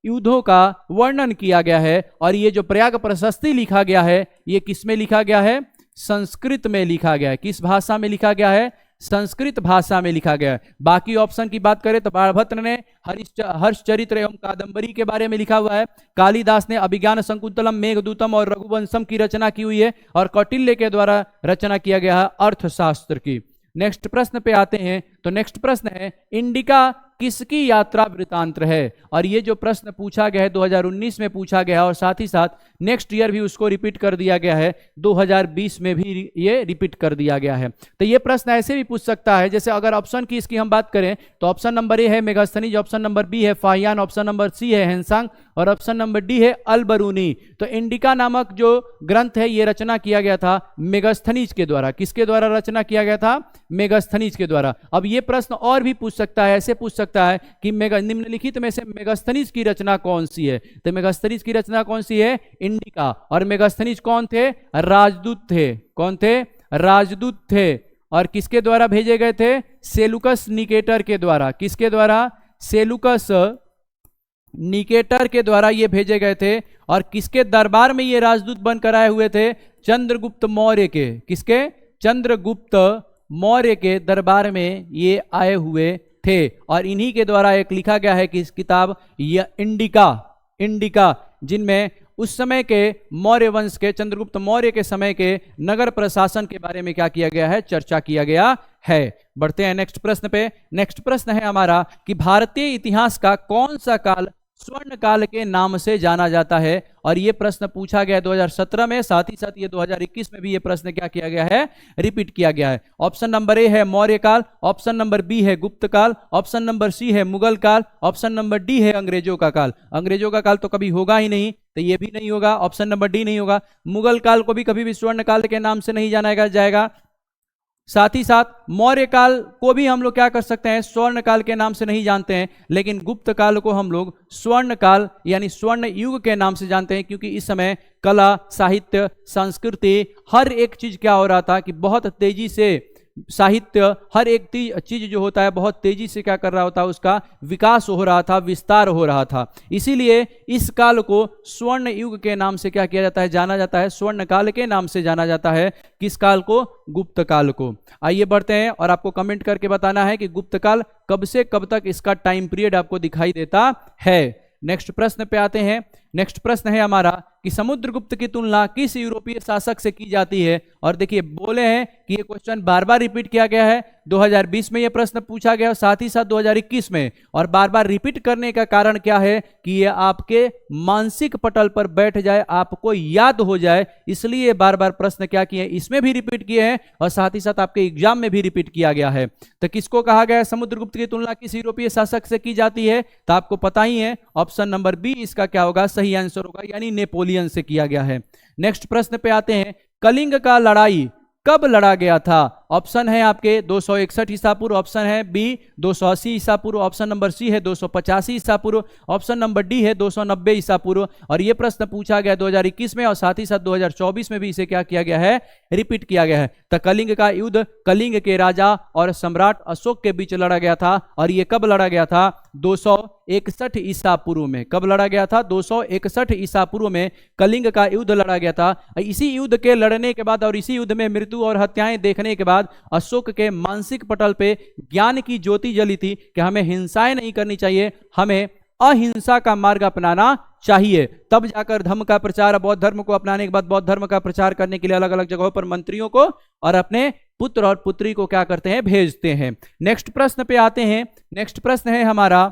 युद्धों का वर्णन किया गया है। और ये जो प्रयाग प्रशस्ति लिखा गया है ये किस में लिखा गया है, संस्कृत में लिखा गया है। किस भाषा में लिखा गया है, संस्कृत भाषा में लिखा गया है। बाकी ऑप्शन की बात करें तो बाणभट्ट ने हर्षचरित्र एवं कादंबरी के बारे में लिखा हुआ है। कालिदास ने अभिज्ञान शकुंतलम, मेघदूतम और रघुवंशम की रचना की हुई है। और कौटिल्य के द्वारा रचना किया गया है अर्थशास्त्र की। नेक्स्ट प्रश्न पे आते हैं। तो नेक्स्ट प्रश्न है इंडिका किसकी यात्रा वृतांत है। और ये जो प्रश्न पूछा गया है 2019 में पूछा गया और साथ ही साथ नेक्स्ट ईयर भी उसको रिपीट कर दिया गया है, 2020 में भी ये रिपीट कर दिया गया है। तो ये प्रश्न ऐसे भी पूछ सकता है, जैसे अगर ऑप्शन की इसकी हम बात करें तो ऑप्शन नंबर ए है मेगास्थनीज, ऑप्शन नंबर बी है फाहियान, ऑप्शन नंबर सी है हेनसांग और ऑप्शन नंबर डी है अल-बरूनी। तो इंडिका नामक जो ग्रंथ है ये रचना किया गया था मेगास्थनीज के द्वारा। किसके द्वारा रचना किया गया था? मेगास्थनीज के द्वारा। अब ये प्रश्न और भी पूछ सकता है, ऐसे पूछ सकता है कि निम्नलिखित में से मेगास्थनीज की रचना कौन सी है? तो मेगास्थनीज की रचना कौन सी है? इंडिका। और मेगास्थनीज कौन थे? राजदूत थे। कौन थे? राजदूत थे। और किसके द्वारा भेजे गए थे? सेलुकस निकेटर के द्वारा। किसके द्वारा? सेलुकस निकेटर के द्वारा ये भेजे गए थे। और किसके दरबार में ये राजदूत बनकर आए हुए थे? चंद्रगुप्त मौर्य के। किसके? चंद्रगुप्त मौर्य के दरबार में ये आए हुए थे। और इन्हीं के द्वारा एक लिखा गया है कि इस किताब यह इंडिका जिनमें उस समय के मौर्य वंश के, चंद्रगुप्त मौर्य के समय के नगर प्रशासन के बारे में क्या किया गया है? चर्चा किया गया है। बढ़ते हैं नेक्स्ट प्रश्न पे। नेक्स्ट प्रश्न है हमारा कि भारतीय इतिहास का कौन सा काल स्वर्ण काल के नाम से जाना जाता है? और यह प्रश्न पूछा गया 2017 में, साथ ही साथ ये 2021 में भी ये प्रश्न क्या किया गया है? रिपीट किया गया है। ऑप्शन नंबर ए है मौर्य काल, ऑप्शन नंबर बी है गुप्त काल, ऑप्शन नंबर सी है मुगल काल, ऑप्शन नंबर डी है अंग्रेजों का काल। अंग्रेजों का काल तो कभी होगा ही नहीं, तो ये भी नहीं होगा, ऑप्शन नंबर डी नहीं होगा। मुगल काल को भी कभी भी स्वर्ण काल के नाम से नहीं जाना जाएगा। साथ ही साथ मौर्य काल को भी हम लोग क्या कर सकते हैं? स्वर्ण काल के नाम से नहीं जानते हैं, लेकिन गुप्त काल को हम लोग स्वर्ण काल यानी स्वर्ण युग के नाम से जानते हैं, क्योंकि इस समय कला, साहित्य, संस्कृति हर एक चीज क्या हो रहा था कि बहुत तेजी से साहित्य, हर एक चीज जो होता है बहुत तेजी से क्या कर रहा होता है? उसका विकास हो रहा था, विस्तार हो रहा था। इसीलिए इस काल को स्वर्ण युग के नाम से क्या किया जाता है? जाना जाता है। स्वर्ण काल के नाम से जाना जाता है। किस काल को? गुप्त काल को। आइए बढ़ते हैं और आपको कमेंट करके बताना है कि गुप्त काल कब से कब तक इसका टाइम पीरियड आपको दिखाई देता है। नेक्स्ट प्रश्न पे आते हैं। नेक्स्ट प्रश्न है हमारा कि समुद्रगुप्त की तुलना किस यूरोपीय शासक से की जाती है? और देखिए बोले हैं कि ये क्वेश्चन बार बार रिपीट किया गया है। 2020 में ये प्रश्न पूछा गया, साथ ही साथ 2021 में। और बार बार रिपीट करने का कारण क्या है कि ये आपके मानसिक पटल पर बैठ जाए, आपको याद हो जाए, इसलिए बार बार प्रश्न क्या किए? इसमें भी रिपीट किए हैं और साथ ही साथ आपके एग्जाम में भी रिपीट किया गया है। तो किसको कहा गया है? समुद्रगुप्त की तुलना किस यूरोपीय शासक से की जाती है? तो आपको पता ही है, ऑप्शन नंबर बी इसका क्या होगा? सही आंसर होगा, यानी नेपोलियन से किया गया है। नेक्स्ट प्रश्न पे आते हैं। कलिंग का लड़ाई कब लड़ा गया था? ऑप्शन है आपके 261 ईसा पूर्व, ऑप्शन है बी 280 ईसा पूर्व, ऑप्शन नंबर सी है 285 ईसा पूर्व, ऑप्शन नंबर डी है 290 ईसा पूर्व। और यह प्रश्न पूछा गया 2021 में और साथ ही साथ 2024 में भी इसे क्या किया गया है? रिपीट किया गया है। तो कलिंग का युद्ध कलिंग के राजा और सम्राट अशोक के बीच लड़ा गया था। और यह कब लड़ा गया था? 261 ईसा पूर्व में। कब लड़ा गया था? 261 ईसा पूर्व में कलिंग का युद्ध लड़ा गया था। इसी युद्ध के लड़ने के बाद और इसी युद्ध में मृत्यु और हत्याएं देखने के बाद अशोक के मानसिक पटल पे ज्ञान की ज्योति जली थी कि हमें हिंसाएं नहीं करनी चाहिए, हमें अहिंसा का मार्ग अपनाना चाहिए। तब जाकर धर्म का प्रचार, बौद्ध धर्म को अपनाने के बाद बौद्ध धर्म का प्रचार करने के लिए अलग अलग जगहों पर मंत्रियों को और अपने पुत्र और पुत्री को क्या करते हैं? भेजते हैं। नेक्स्ट प्रश्न पे आते हैं। नेक्स्ट प्रश्न है हमारा,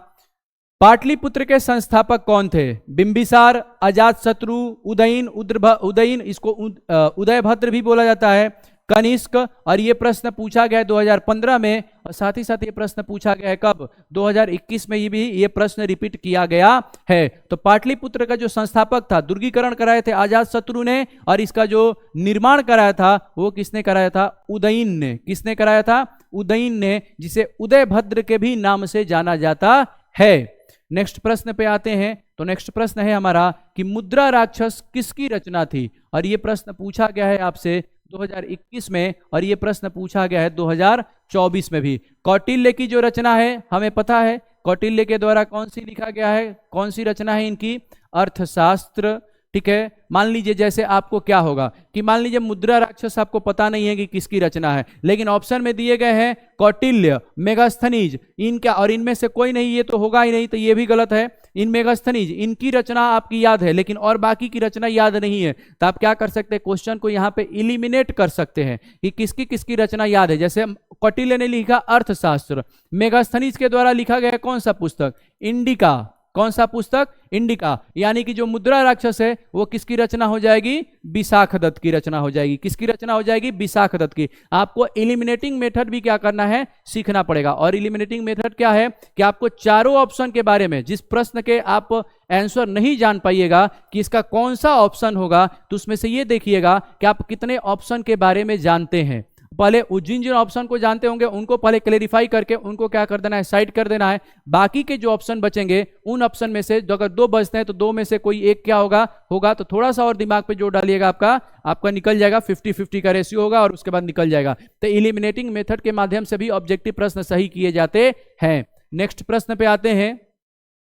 पाटलिपुत्र के संस्थापक कौन थे? बिंबिसार, अजातशत्रु, उदयन, इसको उदयभद्र भी बोला जाता है, कनिष्क। और ये प्रश्न पूछा गया 2015 में और साथ ही साथ ये प्रश्न पूछा गया है कब? 2021 में ये भी ये प्रश्न रिपीट किया गया है। तो पाटलिपुत्र का जो संस्थापक था, दुर्गीकरण कराए थे अजातशत्रु ने, और इसका जो निर्माण कराया था वो किसने कराया था? उदयन ने। किसने कराया था? उदयन ने, जिसे उदयभद्र के भी नाम से जाना जाता है। नेक्स्ट प्रश्न पे आते हैं। तो नेक्स्ट प्रश्न है हमारा कि मुद्रा राक्षस किसकी रचना थी? और ये प्रश्न पूछा गया है आपसे 2021 में और ये प्रश्न पूछा गया है 2024 में भी। कौटिल्य की जो रचना है हमें पता है, कौटिल्य के द्वारा कौन सी लिखा गया है? कौन सी रचना है इनकी? अर्थशास्त्र। ठीक है, मान लीजिए जैसे आपको क्या होगा कि मान लीजिए मुद्रा राक्षस आपको पता नहीं है कि किसकी रचना है, लेकिन ऑप्शन में दिए गए हैं कौटिल्य, मेगास्थनीज, इनका, और इनमें से कोई नहीं, ये तो होगा ही नहीं, तो ये भी गलत है। इन मेगास्थनीज इनकी रचना आपकी याद है लेकिन और बाकी की रचना याद नहीं है, तो आप क्या कर सकते हैं? क्वेश्चन को यहाँ पे इलिमिनेट कर सकते हैं कि किसकी किसकी रचना याद है। जैसे कौटिल्य ने लिखा अर्थशास्त्र। मेगास्थनीज के द्वारा लिखा गया कौन सा पुस्तक? इंडिका। कौन सा पुस्तक? इंडिका। यानी कि जो मुद्रा राक्षस है वो किसकी रचना हो जाएगी? विशाखदत्त की रचना हो जाएगी। किसकी रचना हो जाएगी? विशाखदत्त की। आपको एलिमिनेटिंग मेथड भी क्या करना है? सीखना पड़ेगा। और एलिमिनेटिंग मेथड क्या है कि आपको चारों ऑप्शन के बारे में, जिस प्रश्न के आप आंसर नहीं जान पाइएगा कि इसका कौन सा ऑप्शन होगा, तो उसमें से ये देखिएगा कि आप कितने ऑप्शन के बारे में जानते हैं। पहले जिन जिन ऑप्शन को जानते होंगे उनको पहले क्लेरिफाई करके उनको क्या कर देना है? साइड कर देना है। बाकी के जो ऑप्शन बचेंगे उन ऑप्शन में से जो अगर दो बचते हैं तो दो में से कोई एक क्या होगा तो थोड़ा सा और दिमाग पे जोर डालिएगा, आपका निकल जाएगा। 50-50 का रेशियो होगा और उसके बाद निकल जाएगा। तो एलिमिनेटिंग मेथड के माध्यम से भी ऑब्जेक्टिव प्रश्न सही किए जाते हैं। नेक्स्ट प्रश्न पे आते हैं।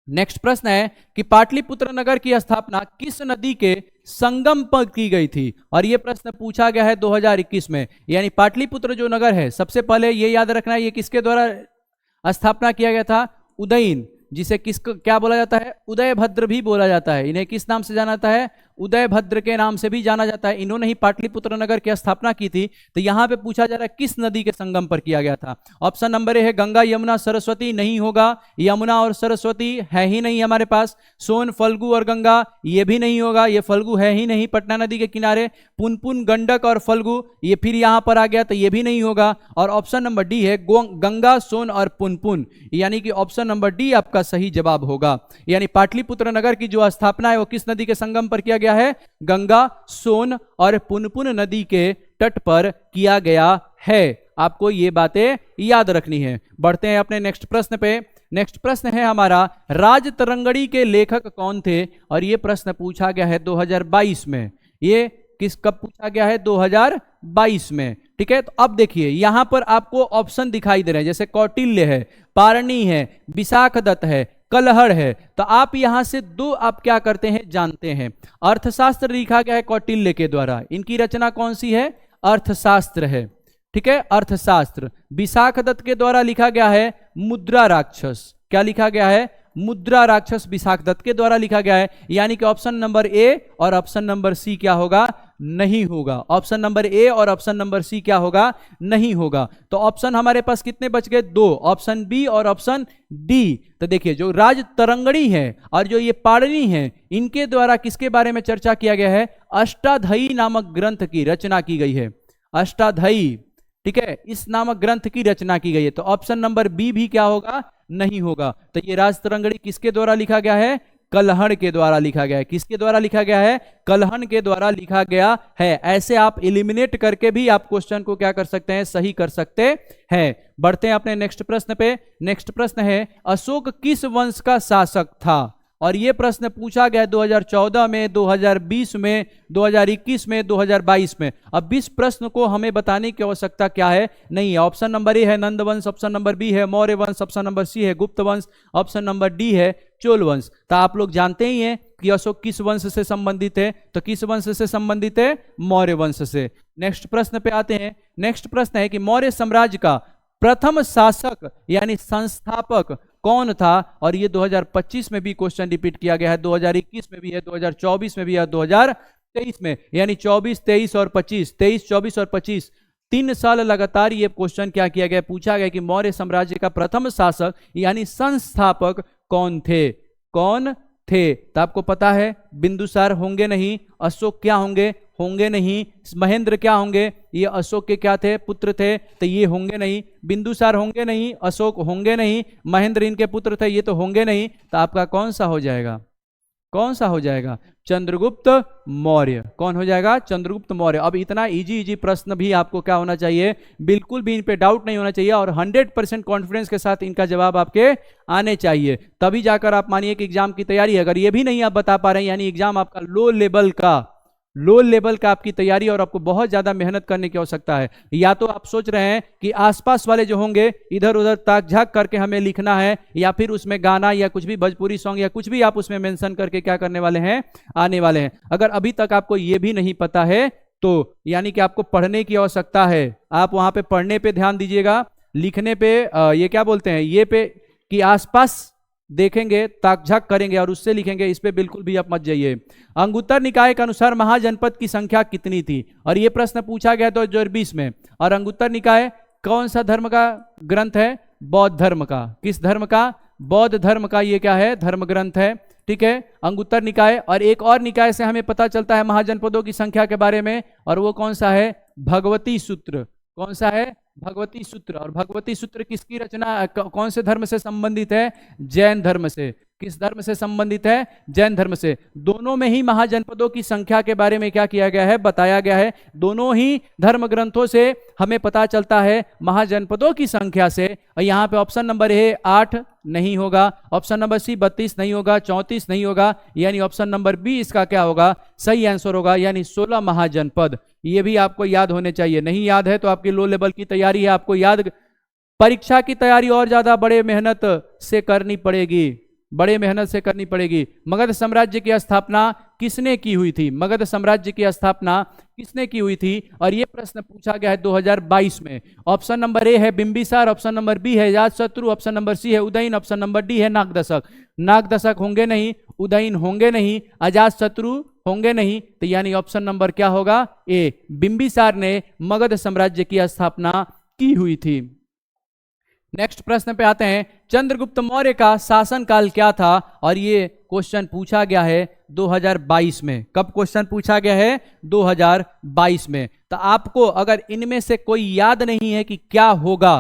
नेक्स्ट प्रश्न है कि पाटलिपुत्र नगर की स्थापना किस नदी के संगम पर की गई थी? और यह प्रश्न पूछा गया है 2021 में। यानी पाटलिपुत्र जो नगर है, सबसे पहले यह याद रखना है ये किसके द्वारा स्थापना किया गया था? उदयन, जिसे किसको क्या बोला जाता है? उदयभद्र भी बोला जाता है। इन्हें किस नाम से जाना जाता है? उदयभद्र के नाम से भी जाना जाता है। इन्होंने ही पाटलिपुत्र नगर की स्थापना की थी। तो यहां पे पूछा जा रहा है किस नदी के संगम पर किया गया था? ऑप्शन नंबर ए है गंगा यमुना सरस्वती, नहीं होगा। यमुना और सरस्वती है ही नहीं हमारे पास। सोन, फल्गु और गंगा, ये भी नहीं होगा, ये फल्गु है ही नहीं पटना नदी के किनारे। पुनपुन, गंडक और फल्गु, ये फिर यहां पर आ गया तो ये भी नहीं होगा। और ऑप्शन नंबर डी है गंगा, सोन और पुनपुन, यानी कि ऑप्शन नंबर डी आपका सही जवाब होगा। यानी पाटलिपुत्र नगर की जो स्थापना है वो किस नदी के संगम पर किया गया है? गंगा, सोन और पुनपुन नदी के तट पर किया गया है। आपको ये बातें याद रखनी है। बढ़ते हैं अपने नेक्स्ट प्रश्न पे। नेक्स्ट प्रश्न है हमारा, राजतरंगिणी के लेखक कौन थे? और ये प्रश्न पूछा गया है 2022 में। ये कब पूछा गया है? 2022 में। ठीक है, तो अब देखिए यहां पर आपको ऑप्शन दिखाई दे रहे हैं, जैसे कौटिल्य है, पारणी है, विशाखदत्त है, कलहड़ है। तो आप यहां से दो आप क्या करते हैं? जानते हैं। अर्थशास्त्र लिखा गया है कौटिल्य के द्वारा। इनकी रचना कौन सी है? अर्थशास्त्र है। ठीक है, अर्थशास्त्र। विशाखदत्त के द्वारा लिखा गया है मुद्रा राक्षस। क्या लिखा गया है? मुद्रा राक्षस विशाखदत्त के द्वारा लिखा गया है। यानी कि ऑप्शन नंबर ए और ऑप्शन नंबर सी क्या होगा? नहीं होगा। ऑप्शन नंबर ए और ऑप्शन नंबर सी क्या होगा? नहीं होगा। तो ऑप्शन हमारे पास कितने बच गए? दो, ऑप्शन बी और ऑप्शन डी। तो देखिए जो राजतरंगिणी है और जो ये पारणी है, इनके द्वारा किसके बारे में चर्चा किया गया है? अष्टाध्यायी नामक ग्रंथ की रचना की गई है। अष्टाध्यायी, ठीक है, इस नामक ग्रंथ की रचना की गई है। तो ऑप्शन नंबर बी भी क्या होगा? नहीं होगा। तो ये राजतरंगिणी किसके द्वारा लिखा गया है? कलहड़ के द्वारा लिखा गया है। किसके द्वारा लिखा गया है? कलहड़ के द्वारा लिखा गया है। ऐसे आप एलिमिनेट करके भी आप क्वेश्चन को क्या कर सकते हैं? सही कर सकते हैं। बढ़ते हैं अपने नेक्स्ट प्रश्न पे। नेक्स्ट प्रश्न है, अशोक किस वंश का शासक था? और यह प्रश्न पूछा गया 2014 में, 2020 में, 2021 में, 2022 में। अब इस प्रश्न को हमें बताने की आवश्यकता क्या है? नहीं है। ऑप्शन नंबर ए है नंद वंश, ऑप्शन नंबर बी है मौर्य वंश, ऑप्शन नंबर सी है गुप्त वंश, ऑप्शन नंबर डी है चोल वंश। तो आप लोग जानते ही हैं कि अशोक किस वंश से संबंधित है। तो किस वंश से संबंधित है? मौर्य वंश से। नेक्स्ट प्रश्न पे आते हैं। नेक्स्ट प्रश्न है कि मौर्य साम्राज्य का प्रथम शासक यानी संस्थापक कौन था? और ये 2025 में भी क्वेश्चन रिपीट किया गया है, 2021 में भी है, 2024 में भी है, 2023 में, यानी 24, 23 और 25, 23, 24 और 25 3 साल लगातार ये क्वेश्चन क्या किया गया? पूछा गया कि मौर्य साम्राज्य का प्रथम शासक यानी संस्थापक कौन थे? कौन थे? तो आपको पता है बिंदुसार होंगे नहीं, अशोक क्या होंगे? होंगे नहीं। महेंद्र क्या होंगे? ये अशोक के क्या थे? पुत्र थे, तो ये होंगे नहीं। बिंदुसार होंगे नहीं, अशोक होंगे नहीं, महेंद्र इनके पुत्र थे, ये तो होंगे नहीं। तो आपका कौन सा हो जाएगा? कौन सा हो जाएगा? चंद्रगुप्त मौर्य। कौन हो जाएगा? चंद्रगुप्त मौर्य। अब इतना इजी प्रश्न भी आपको क्या होना चाहिए? बिल्कुल भी इन पे डाउट नहीं होना चाहिए और 100% कॉन्फिडेंस के साथ इनका जवाब आपके आने चाहिए। तभी जाकर आप मानिए कि एग्जाम की तैयारी, अगर ये भी नहीं आप बता पा रहे हैं, यानी एग्जाम आपका लो लेवल का आपकी तैयारी और आपको बहुत ज्यादा मेहनत करने की आवश्यकता है। या तो आप सोच रहे हैं कि आसपास वाले जो होंगे इधर उधर ताक झाक करके हमें लिखना है, या फिर उसमें गाना या कुछ भी भोजपुरी सॉन्ग या कुछ भी आप उसमें मेंशन करके क्या करने वाले हैं? आने वाले हैं। अगर अभी तक आपको ये भी नहीं पता है तो यानी कि आपको पढ़ने की आवश्यकता है। आप वहां पे पढ़ने पे ध्यान दीजिएगा, लिखने पे ये क्या बोलते हैं, ये पे कि आसपास देखेंगे, ताकझाक करेंगे और उससे लिखेंगे, इस पे बिल्कुल भी आप मत जाइए। अंगुत्तर निकाय के अनुसार महाजनपद की संख्या कितनी थी? और यह प्रश्न पूछा गया 2020 में। और अंगुत्तर निकाय कौन सा धर्म का ग्रंथ है? बौद्ध धर्म का। किस धर्म का? बौद्ध धर्म का ये क्या है? धर्म ग्रंथ है। ठीक है, अंगुत्तर निकाय। और एक और निकाय से हमें पता चलता है महाजनपदों की संख्या के बारे में, और वो कौन सा है? भगवती सूत्र। कौन सा है? भगवती सूत्र। और भगवती सूत्र किसकी रचना, कौन से धर्म से संबंधित है? जैन धर्म से। किस धर्म से संबंधित है? जैन धर्म से। दोनों में ही महाजनपदों की संख्या के बारे में क्या किया गया है? बताया गया है। दोनों ही धर्म ग्रंथों से हमें पता चलता है महाजनपदों की संख्या से। और यहाँ पे ऑप्शन नंबर ए 8 नहीं होगा, ऑप्शन नंबर सी 32 नहीं होगा, 34 नहीं होगा, यानी ऑप्शन नंबर बी इसका क्या होगा? सही आंसर होगा, यानी 16 महाजनपद। ये भी आपको याद होने चाहिए। नहीं याद है तो आपकी लो लेवल की तैयारी है, आपको याद, परीक्षा की तैयारी और ज्यादा बड़े मेहनत से करनी पड़ेगी, बड़े मेहनत से करनी पड़ेगी। मगध साम्राज्य की स्थापना किसने की हुई थी? मगध साम्राज्य की स्थापना किसने की हुई थी? और यह प्रश्न पूछा गया है 2022 में। ऑप्शन नंबर ए है बिंबिसार, ऑप्शन नंबर बी है अजातशत्रु, ऑप्शन नंबर सी है उदयन, ऑप्शन नंबर डी है नागदशक। नागदशक होंगे नहीं, उदयन होंगे नहीं, अजातशत्रु होंगे नहीं, तो यानी ऑप्शन नंबर क्या होगा? ए, बिंबिसार ने मगध साम्राज्य की स्थापना की हुई थी। नेक्स्ट प्रश्न पे आते हैं। चंद्रगुप्त मौर्य का शासनकाल क्या था? और ये क्वेश्चन पूछा गया है 2022 में। कब क्वेश्चन पूछा गया है? 2022 में। तो आपको अगर इनमें से कोई याद नहीं है कि क्या होगा,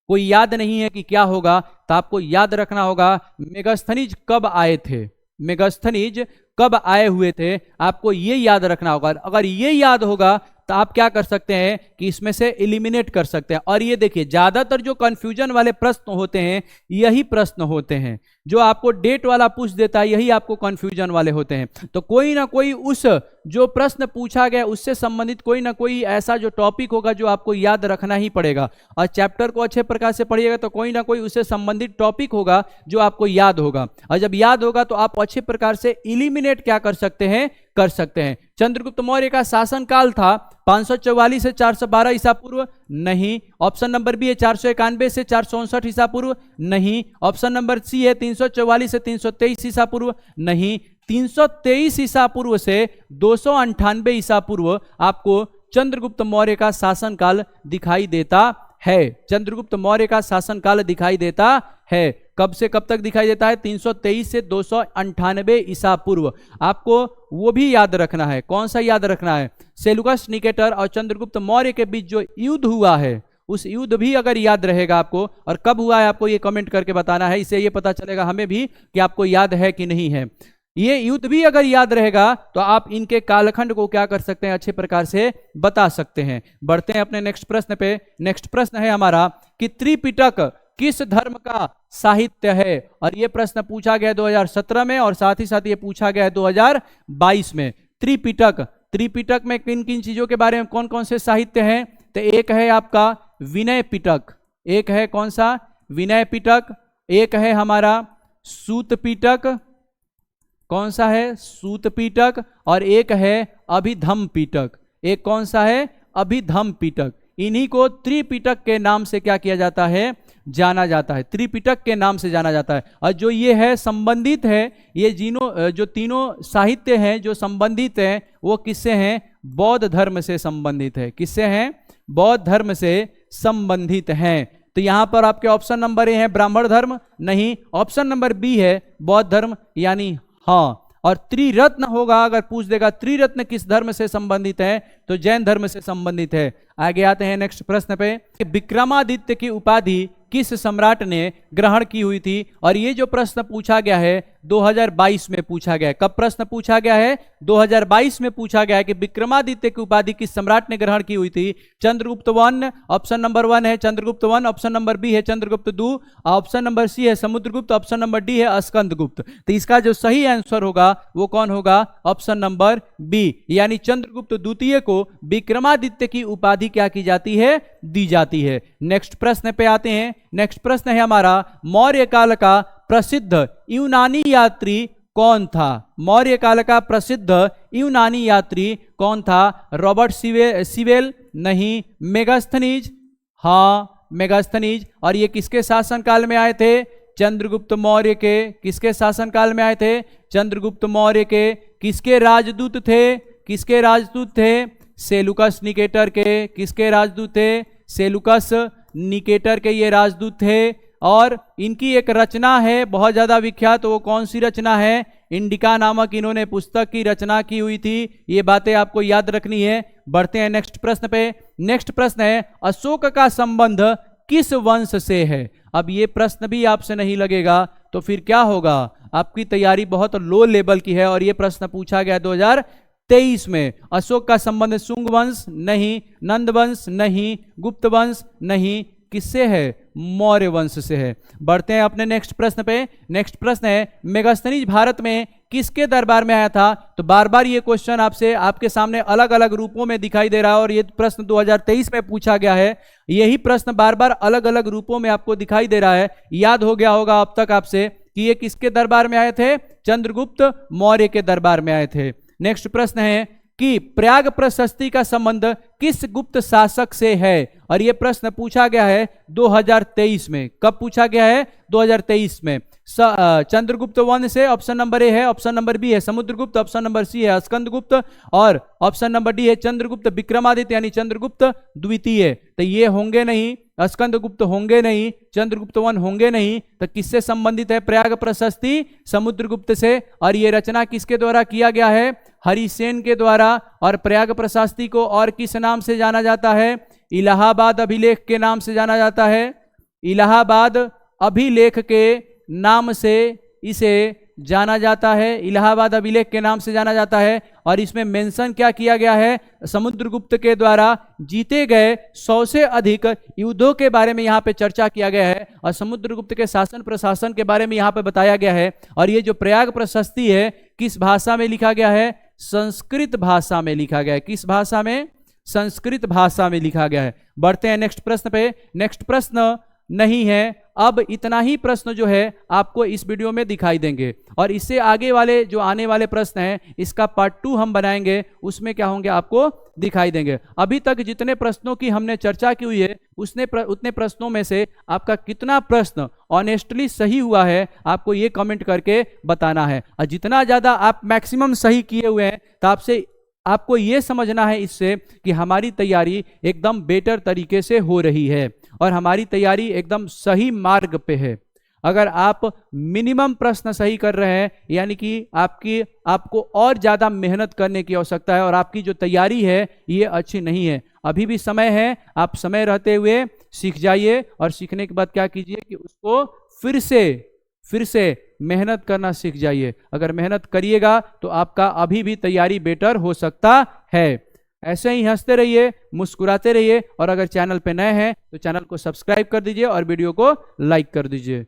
कोई याद नहीं है कि क्या होगा, तो आपको याद रखना होगा मेगास्थनीज कब आए थे, मेगास्थनीज कब आए हुए थे, आपको ये याद रखना होगा। अगर ये याद होगा तो आप क्या कर सकते हैं कि इसमें से एलिमिनेट कर सकते हैं। और ये देखिए, ज्यादातर जो कंफ्यूजन वाले प्रश्न होते हैं यही प्रश्न होते हैं, जो आपको डेट वाला पूछ देता है यही आपको कंफ्यूजन वाले होते हैं। तो कोई ना कोई उस जो प्रश्न पूछा गया उससे संबंधित कोई ना कोई ऐसा जो टॉपिक होगा जो आपको याद रखना ही पड़ेगा। और चैप्टर को अच्छे प्रकार से पढ़िएगा तो कोई ना कोई उससे संबंधित टॉपिक होगा जो आपको याद होगा। और जब याद होगा तो आप अच्छे प्रकार से एलिमिनेट क्या कर सकते हैं? कर सकते हैं। चंद्रगुप्त मौर्य का शासनकाल था 544 से 412 ईसा पूर्व, नहीं। ऑप्शन नंबर बी है 491 से 464 ईसा पूर्व, नहीं। ऑप्शन नंबर सी है 344 से 323 ईसा पूर्व, नहीं। 323 ईसा पूर्व से 298 ईसा पूर्व आपको चंद्रगुप्त मौर्य का शासनकाल दिखाई देता है। चंद्रगुप्त मौर्य का शासनकाल दिखाई देता है। कब से कब तक दिखाई देता है? 323 से 298 ईसा पूर्व। आपको वो भी याद रखना है। कौन सा याद रखना है? सेलुकस निकेटर और चंद्रगुप्त मौर्य के बीच जो युद्ध हुआ है, उस युद्ध भी अगर याद रहेगा आपको, और कब हुआ है आपको ये कमेंट करके बताना है, इससे ये पता चलेगा हमें भी कि आपको याद है कि नहीं है। ये युद्ध भी अगर याद रहेगा तो आप इनके कालखंड को क्या कर सकते हैं? अच्छे प्रकार से बता सकते हैं। बढ़ते हैं अपने नेक्स्ट प्रश्न पे। नेक्स्ट प्रश्न है हमारा कि त्रिपिटक किस धर्म का साहित्य है? और यह प्रश्न पूछा गया 2017 में, और साथ ही साथ ये पूछा गया 2022 में। त्रिपिटक, त्रिपिटक में किन किन चीजों के बारे में, कौन कौन से साहित्य हैं? तो एक है आपका विनय पिटक, एक है कौन सा? विनय पिटक। एक है हमारा सूत पिटक, कौन सा है? सूत पिटक। और एक है अभिधम पिटक। एक कौन सा है? अभिधम पिटक। इन्हीं को त्रिपिटक के नाम से क्या किया जाता है? जाना जाता है। त्रिपिटक के नाम से जाना जाता है। और जो ये है संबंधित है, ये जो तीनों साहित्य हैं जो संबंधित हैं, वो किससे हैं? बौद्ध धर्म से संबंधित है। किससे हैं? बौद्ध धर्म से संबंधित हैं। तो यहां पर आपके ऑप्शन नंबर ए है ब्राह्मण धर्म, नहीं। ऑप्शन नंबर बी है बौद्ध धर्म, यानी हाँ। और त्रिरत्न होगा, अगर पूछ देगा त्रिरत्न किस धर्म से संबंधित है, तो जैन धर्म से संबंधित है। आगे आते हैं नेक्स्ट प्रश्न पे। विक्रमादित्य की उपाधि किस सम्राट ने ग्रहण की हुई थी? और ये जो प्रश्न पूछा गया है 2022 में पूछा गया है। कब प्रश्न पूछा गया है? 2022 में पूछा गया है कि विक्रमादित्य की उपाधि किस सम्राट ने ग्रहण की हुई थी? चंद्रगुप्त वन, ऑप्शन नंबर 1 है Chandragupta one, option number B है चंद्रगुप्त दू, ऑप्शन नंबर सी है समुद्रगुप्त, ऑप्शन नंबर डी है स्कंदगुप्त। तो इसका जो सही आंसर होगा वो कौन होगा? ऑप्शन नंबर बी, यानी चंद्रगुप्त द्वितीय को विक्रमादित्य की उपाधि क्या की जाती है? दी जाती है। नेक्स्ट प्रश्न पे आते हैं। नेक्स्ट प्रश्न है हमारा, मौर्य काल का प्रसिद्ध यूनानी यात्री कौन था? मौर्य काल का प्रसिद्ध यूनानी यात्री कौन था? रॉबर्ट सिवेल, नहीं। मेगास्थनीज, हाँ मेगास्थनीज। और ये किसके शासनकाल में आए थे? चंद्रगुप्त मौर्य के। किसके शासनकाल में आए थे? चंद्रगुप्त मौर्य के। किसके राजदूत थे? किसके राजदूत थे? सेलुकस निकेटर के। किसके राजदूत थे? सेलुकस निकेटर के ये राजदूत थे। और इनकी एक रचना है बहुत ज्यादा विख्यात, वो कौन सी रचना है? इंडिका नामक इन्होंने पुस्तक की रचना की हुई थी। ये बातें आपको याद रखनी है। बढ़ते हैं नेक्स्ट प्रश्न पे। नेक्स्ट प्रश्न है अशोक का संबंध किस वंश से है? अब ये प्रश्न भी आपसे नहीं लगेगा तो फिर क्या होगा? आपकी तैयारी बहुत लो लेवल की है और ये प्रश्न पूछा गया 2023 में। अशोक का संबंध शुंग वंश नहीं, नंद वंश नहीं, गुप्त वंश नहीं, किससे है? मौर्य वंश से है। बढ़ते हैं अपने नेक्स्ट प्रश्न पे। नेक्स्ट प्रश्न है मेगास्थनीज भारत में किसके दरबार में आया था? तो बार बार ये क्वेश्चन आपसे आपके सामने अलग अलग रूपों में दिखाई दे रहा है और ये प्रश्न 2023 में पूछा गया है। यही प्रश्न बार बार अलग अलग रूपों में आपको दिखाई दे रहा है। याद हो गया होगा अब तक आपसे कि ये किसके दरबार में आए थे? चंद्रगुप्त मौर्य के दरबार में आए थे। नेक्स्ट प्रश्न है कि प्रयाग प्रशस्ति का संबंध किस गुप्त शासक से है? और यह प्रश्न पूछा गया है 2023 में। कब पूछा गया है? 2023 में। चंद्रगुप्त वंश से ऑप्शन नंबर ए है, ऑप्शन नंबर बी है समुद्रगुप्त, ऑप्शन नंबर सी है स्कंदगुप्त और ऑप्शन नंबर डी है चंद्रगुप्त विक्रमादित्य यानी चंद्रगुप्त द्वितीय। तो ये होंगे नहीं, स्कंदगुप्त होंगे नहीं, चंद्रगुप्त वन होंगे नहीं। तो किससे संबंधित है प्रयाग प्रशस्ति? समुद्रगुप्त से। और ये रचना किसके द्वारा किया गया है? हरिसेन के द्वारा। और प्रयाग प्रशस्ति को और किस नाम से जाना जाता है? इलाहाबाद अभिलेख के नाम से जाना जाता है। इलाहाबाद अभिलेख के नाम से इसे जाना जाता है। इलाहाबाद अभिलेख के नाम से जाना जाता है। और इसमें मेंशन क्या किया गया है? समुद्रगुप्त के द्वारा जीते गए 100 से अधिक युद्धों के बारे में यहाँ पे चर्चा किया गया है और समुद्रगुप्त के शासन प्रशासन के बारे में यहाँ पे बताया गया है। और ये जो प्रयाग प्रशस्ति है किस भाषा में लिखा गया है? संस्कृत भाषा में लिखा गया है। किस भाषा में? संस्कृत भाषा में लिखा गया है। बढ़ते हैं नेक्स्ट प्रश्न पे। नेक्स्ट प्रश्न नहीं है, अब इतना ही प्रश्न जो है आपको इस वीडियो में दिखाई देंगे और इससे आगे वाले जो आने वाले प्रश्न हैं इसका पार्ट 2 हम बनाएंगे, उसमें क्या होंगे आपको दिखाई देंगे। अभी तक जितने प्रश्नों की हमने चर्चा की हुई है उतने प्रश्नों में से आपका कितना प्रश्न ऑनेस्टली सही हुआ है आपको ये कमेंट करके बताना है। और जितना ज्यादा आप मैक्सिमम सही किए हुए हैं तो आपको ये समझना है इससे कि हमारी तैयारी एकदम बेटर तरीके से हो रही है और हमारी तैयारी एकदम सही मार्ग पे है। अगर आप मिनिमम प्रश्न सही कर रहे हैं यानी कि आपको और ज्यादा मेहनत करने की आवश्यकता है और आपकी जो तैयारी है ये अच्छी नहीं है। अभी भी समय है, आप समय रहते हुए सीख जाइए और सीखने के बाद क्या कीजिए कि उसको फिर से मेहनत करना सीख जाइए। अगर मेहनत करिएगा तो आपका अभी भी तैयारी बेटर हो सकता है। ऐसे ही हंसते रहिए, मुस्कुराते रहिए और अगर चैनल पे नए हैं तो चैनल को सब्सक्राइब कर दीजिए और वीडियो को लाइक कर दीजिए।